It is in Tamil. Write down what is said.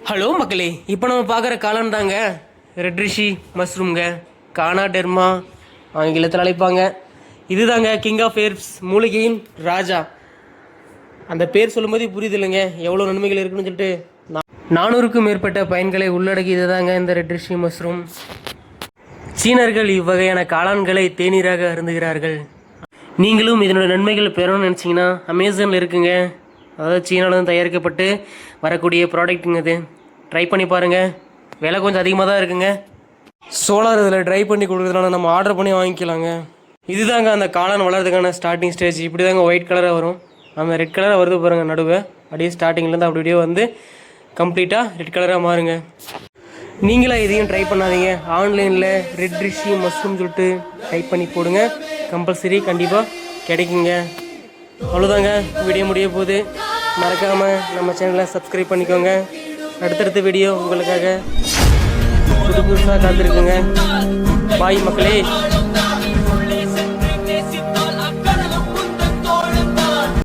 ஹலோ மக்களே, இப்போ நம்ம பார்க்குற காளான் தாங்க ரெட் ரிஷி மஷ்ரூம்ங்க. கானா டெர்மா ஆங்கிலத்தில் அழைப்பாங்க. இதுதாங்க கிங் ஆஃப் ஹெர்ப்ஸ், மூலிகையின் ராஜா. அந்த பேர் சொல்லும்போது புரியுது இல்லைங்க எவ்வளோ நன்மைகள் இருக்குன்னு சொல்லிட்டு. 400க்கும் மேற்பட்ட பயன்களை உள்ளடக்கியது தாங்க இந்த ரெட் ரிஷி மஷ்ரூம். சீனர்கள் இவ்வகையான காளான்களை தேநீராக அருந்துகிறார்கள். நீங்களும் இதனோட நன்மைகள் பெறணும்னு நினச்சிங்கன்னா அமேசானில் இருக்குங்க. அதாவது சீனாவில் தயாரிக்கப்பட்டு வரக்கூடிய ப்ராடக்ட்டுங்க. இது ட்ரை பண்ணி பாருங்கள். விலை கொஞ்சம் அதிகமாக தான் இருக்குங்க. சோலார் இதில் ட்ரை பண்ணி கொடுக்குறதுனால நம்ம ஆர்டர் பண்ணி வாங்கிக்கலாங்க. இதுதாங்க அந்த காளான் வளர்றதுக்கான ஸ்டார்டிங் ஸ்டேஜ். இப்படி தாங்க ஒயிட் கலராக வரும். அந்த ரெட் கலராக வருது பாருங்கள் நடுவே. அப்படியே ஸ்டார்டிங்லேருந்து அப்படி அப்படியே வந்து கம்ப்ளீட்டாக ரெட் கலராக மாறுங்க. நீங்களாம் இதையும் ட்ரை பண்ணாதீங்க. ஆன்லைனில் ரெட் ரிஷி மஷ்ரூம் சொல்லிட்டு டைப் பண்ணி போடுங்க. கம்பல்சரி கண்டிப்பாக கிடைக்குங்க. அவ்வளோதாங்க, வீடியோ முடிய போகுது. மறக்காமல் நம்ம சேனலை சப்ஸ்கிரைப் பண்ணிக்கோங்க. அடுத்தடுத்த வீடியோ உங்களுக்காக புதுசாக காத்திருக்குங்க. பாய் மக்களே.